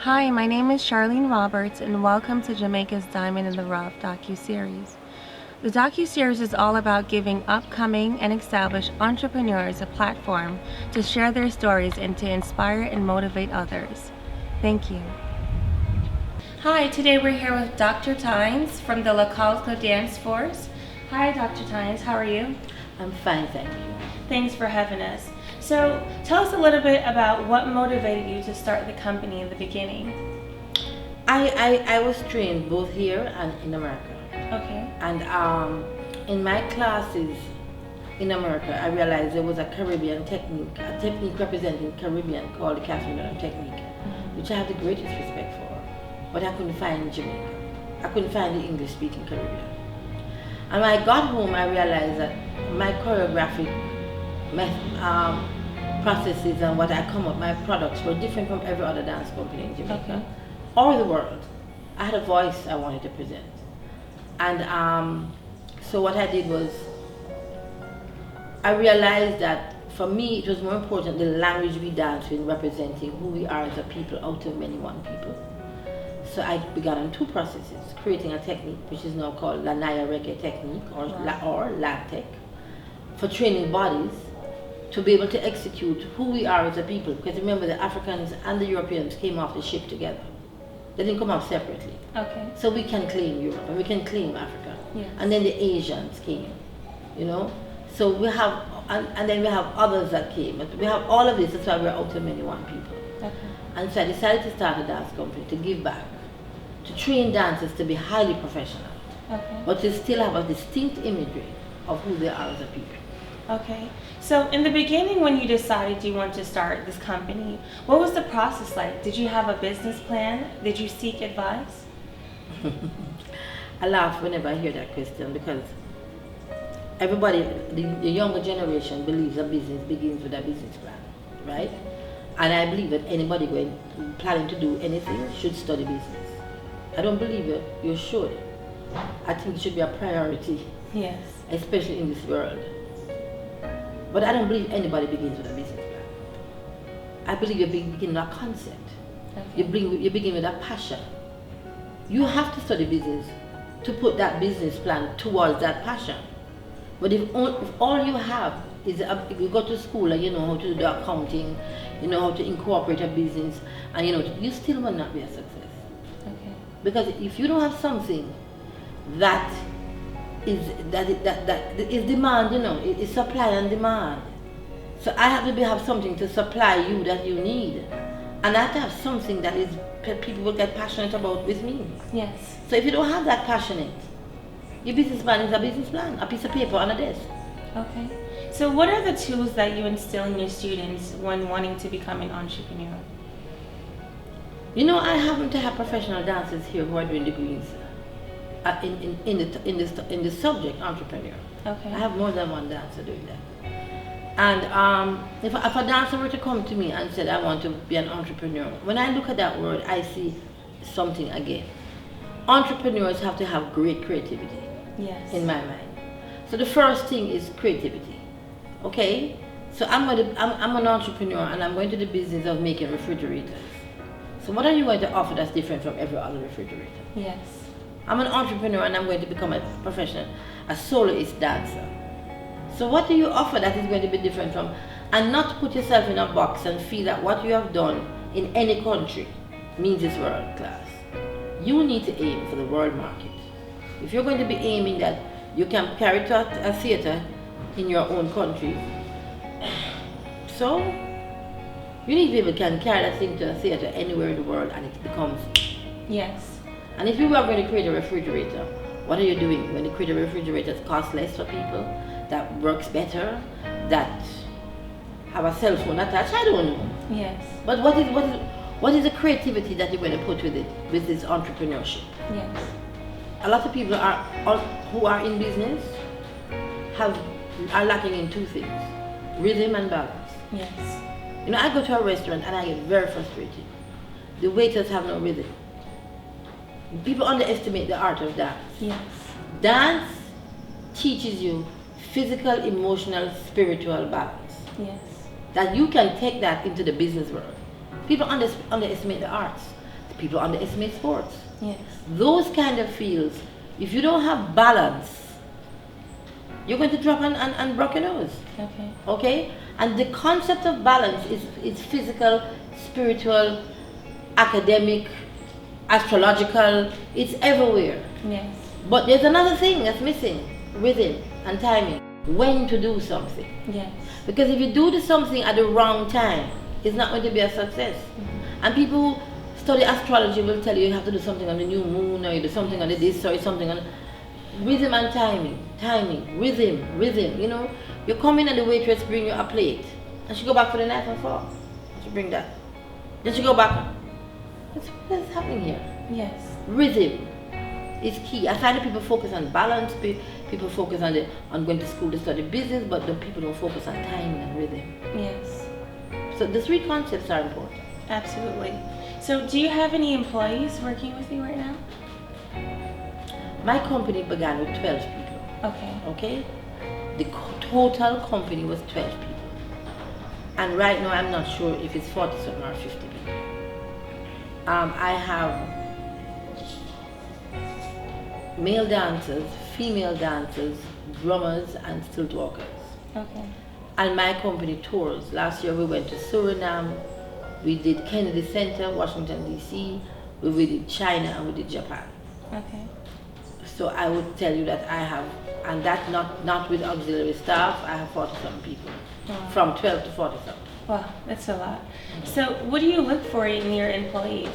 Hi, my name is Charlene Roberts, and welcome to Jamaica's Diamond in the Rough docuseries. The docuseries is all about giving upcoming and established entrepreneurs a platform to share their stories and to inspire and motivate others. Thank you. Hi, today we're here with Dr. Stines from the La Calca Dance Force. Hi, Dr. Stines, how are you? I'm fine, thank you. Thanks for having us. So, tell us a little bit about what motivated you to start the company in the beginning. I was trained both here and in America. Okay. And in my classes in America, I realized there was a Caribbean technique, a technique representing Caribbean called the Catherine technique, which I have the greatest respect for. But I couldn't find in Jamaica. I couldn't find the English-speaking Caribbean. And when I got home, I realized that my choreographic processes and what I come up, my products were different from every other dance company in Jamaica or the world. I had a voice I wanted to present. And so what I did was, I realized that for me it was more important the language we dance in representing who we are as a people out of many one people. So I began on two processes, creating a technique which is now called Lanaya Reggae technique or Lab Tech for training bodies to be able to execute who we are as a people. Because remember, the Africans and the Europeans came off the ship together. They didn't come off separately. Okay. So we can claim Europe and we can claim Africa. Yes. And then the Asians came, you know. So we have, and then we have others that came. But we have all of this, that's why we're out of many one people. Okay. And so I decided to start a dance company to give back, to train dancers to be highly professional, but to still have a distinct imagery of who they are as a people. Okay. So in the beginning, when you decided you wanted to start this company, what was the process like? Did you have a business plan? Did you seek advice? I laugh whenever I hear that question because everybody, the younger generation believes a business begins with a business plan, right? And I believe that anybody planning to do anything should study business. I don't believe it, you should. I think it should be a priority. Yes. Especially in this world. But I don't believe anybody begins with a business plan. I believe you begin with a concept. Okay. You begin with a passion. You have to study business to put that business plan towards that passion. But if all you have is, you go to school and you know how to do the accounting, you know how to incorporate a business, and you still will not be a success. Okay. Because if you don't have something that is demand, it's supply and demand. So I have to have something to supply you that you need. And I have to have something that is people will get passionate about with me. Yes. So if you don't have that passionate, your business plan is a business plan, a piece of paper on a desk. Okay. So what are the tools that you instill in your students when wanting to become an entrepreneur? I happen to have professional dancers here who are doing degrees in the subject entrepreneur. Okay. I have more than one dancer doing that. And if a dancer were to come to me and said, I want to be an entrepreneur, when I look at that word, I see something again. Entrepreneurs have to have great creativity. Yes. In my mind. So the first thing is creativity. Okay? So I'm an entrepreneur and I'm going to the business of making refrigerators. So what are you going to offer that's different from every other refrigerator? Yes. I'm an entrepreneur and I'm going to become a professional, a soloist dancer. So what do you offer that is going to be different from, and not put yourself in a box and feel that what you have done in any country means it's world class. You need to aim for the world market. If you're going to be aiming that you can carry to a theater in your own country, so you need people who can carry that thing to a theater anywhere in the world and it becomes. Yes. And if you are going to create a refrigerator, what are you doing? You're going to create a refrigerator that costs less for people, that works better, that have a cell phone attached? I don't know. Yes. But what is the creativity that you're going to put with it, with this entrepreneurship? Yes. A lot of people who are in business are lacking in two things: rhythm and balance. Yes. I go to a restaurant and I get very frustrated. The waiters have no rhythm. People underestimate the art of dance. Yes. Dance teaches you physical, emotional, spiritual balance. Yes. That you can take that into the business world. People underestimate the arts. People underestimate sports. Yes. Those kind of fields, if you don't have balance, you're going to drop and break your nose. Okay. Okay? And the concept of balance is physical, spiritual, academic, astrological, it's everywhere. Yes. But there's another thing that's missing, rhythm and timing. When to do something. Yes. Because if you do something at the wrong time, it's not going to be a success. And people who study astrology will tell you have to do something on the new moon, or you do something on the this, or something on rhythm and timing, rhythm. You know, you come in and the waitress bring you a plate, and she go back for the knife and fork. She bring that. Then she go back. What's happening here? Yes. Rhythm is key. I find that people focus on balance. People focus on going to school to study business, but the people don't focus on timing and rhythm. Yes. So the three concepts are important. Absolutely. So do you have any employees working with you right now? My company began with 12 people. Okay. Okay? The total company was 12 people. And right now I'm not sure if it's 40 something or 50 people. I have male dancers, female dancers, drummers, and stilt walkers. Okay. And my company tours. Last year we went to Suriname, we did Kennedy Center, Washington DC, we did China, and we did Japan. Okay. So I would tell you that I have, and that not with auxiliary staff, I have 40-some people. Wow. From 12 to 40-some. Wow, that's a lot. So what do you look for in your employees?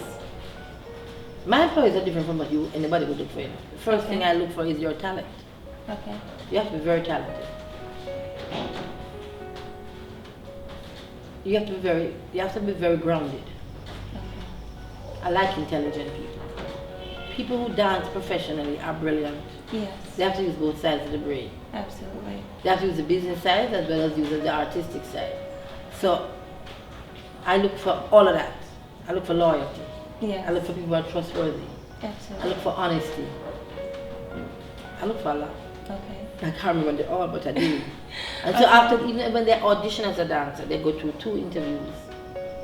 My employees are different from what anybody would look for. The first Okay. thing I look for is your talent. Okay. You have to be very talented. You have to be very grounded. Okay. I like intelligent people. People who dance professionally are brilliant. Yes. They have to use both sides of the brain. Absolutely. They have to use the business side as well as use the artistic side. So I look for all of that. I look for loyalty. Yes. I look for people who are trustworthy. I Absolutely. look for honesty. I look for a lot. Okay. I can't remember them all, but I do. And so after, even when they audition as a dancer, they go through 2 interviews,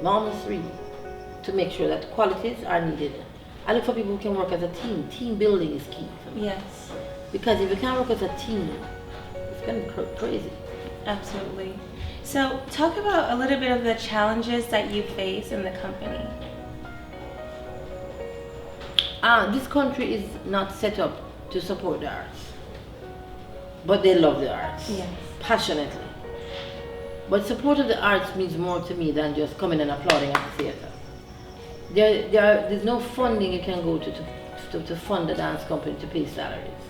normally 3, to make sure that qualities are needed. I look for people who can work as a team. Team building is key for me. Yes. Because if you can't work as a team, it's going to be crazy. Absolutely. So talk about a little bit of the challenges that you face in the company. This country is not set up to support the arts, but they love the arts, Yes. passionately. But support of the arts means more to me than just coming and applauding at the theater. There's no funding you can go to fund the dance company to pay salaries.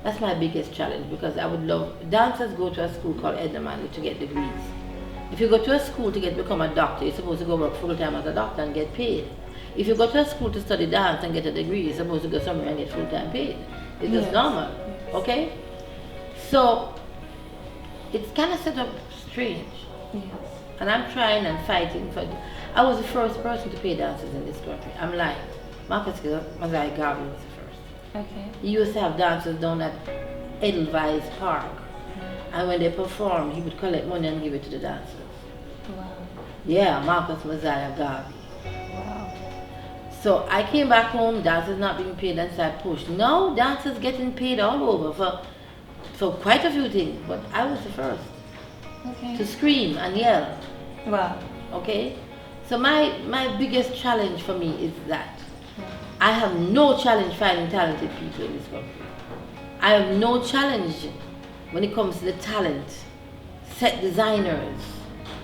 That's my biggest challenge, because I would love, dancers go to a school called Edna Manley to get degrees. If you go to a school to become a doctor, you're supposed to go work full time as a doctor and get paid. If you go to a school to study dance and get a degree, you're supposed to go somewhere and get full time paid. It's just Yes. normal, okay? So it's kind of set up strange. Yes. And I'm trying and fighting for. I was the first person to pay dancers in this country. I'm lying. Marcus Mazai Garvey was the first. Okay. He used to have dancers down at Edelweiss Park. And when they performed, he would collect money and give it to the dancers. Wow. Yeah, Marcus Messiah Garvey. Wow. So I came back home, dancers not being paid, and so I pushed. Now dancers getting paid all over for quite a few things, but I was the first Okay. to scream and yell. Wow. Okay? So my biggest challenge for me is that I have no challenge finding talented people in this country. I have no challenge when it comes to the talent. Set designers,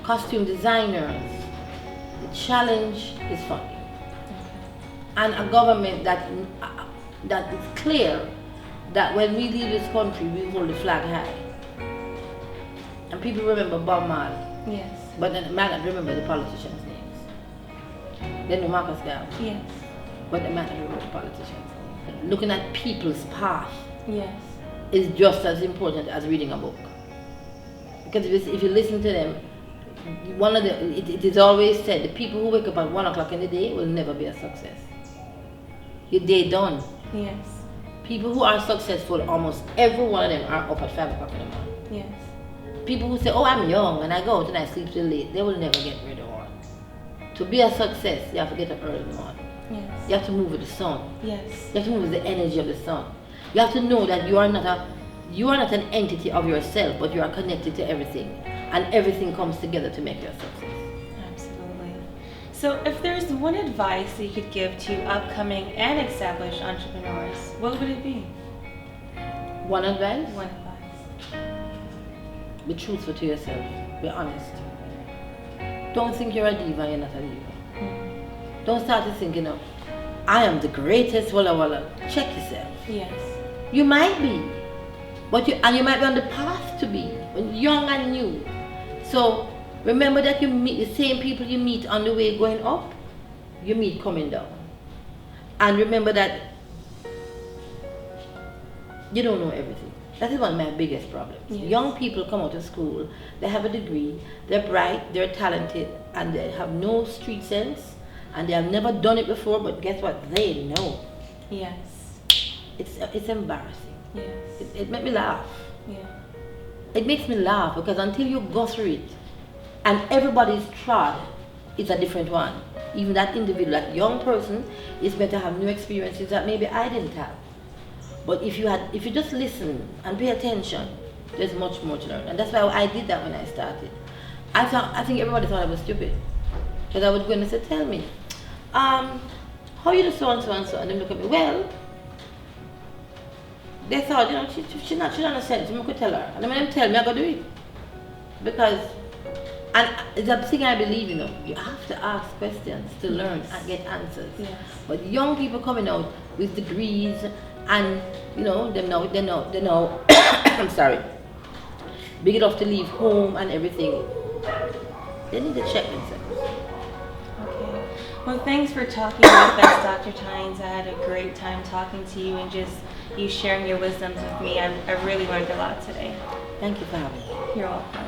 costume designers. The challenge is funding. And a government that is clear that when we leave this country, we hold the flag high. And people remember Bob Marley, Yes. but they might not remember the politicians' names. They know Marcus Garvey, Yes. but they might not remember the politicians' names. Looking at people's path Yes. is just as important as reading a book. Because if you listen to them, it is always said, the people who wake up at 1 o'clock in the day will never be a success. Your day done. Yes. People who are successful, almost every one of them are up at 5 o'clock in the morning. Yes. People who say, oh, I'm young and I go out and I sleep till late, they will never get where they want. To be a success, you have to get up early in the morning. Yes. You have to move with the sun. Yes. You have to move with the energy of the sun. You have to know that you are not an entity of yourself, but you are connected to everything, and everything comes together to make your success. Absolutely. So, if there's one advice that you could give to upcoming and established entrepreneurs, what would it be? One advice: One advice. be truthful to yourself. Be honest. Don't think you're a diva. You're not a diva. Mm. Don't start to think, I am the greatest. Walla walla. Check yourself. Yes. You might be, but you might be on the path to be, when young and new. So remember that you meet the same people you meet on the way going up, you meet coming down. And remember that you don't know everything. That is one of my biggest problems. Yes. Young people come out of school, they have a degree, they're bright, they're talented, and they have no street sense, and they have never done it before, but guess what? They know. Yes. It's embarrassing. Yes. It makes me laugh. Yeah. It makes me laugh because until you go through it, and everybody's trod, it's a different one. Even that individual, that young person, is better to have new experiences that maybe I didn't have. But if you just listen and pay attention, there's much more to learn. And that's why I did that when I started. I think everybody thought I was stupid. Because I would go in and say, tell me, how you do so and so and so? And they look at me, well, they thought, she not understand. So I could tell her. And then when they tell me, I go do it. Because, and it's a thing I believe, you have to ask questions to learn and get answers. Yes. But young people coming out with degrees and, they know, I'm sorry, big enough to leave home and everything, they need to check themselves. Okay. Well, thanks for talking with us, Dr. Stines. I had a great time talking to you and just you sharing your wisdoms with me. I really learned a lot today. Thank you for having me. You're welcome.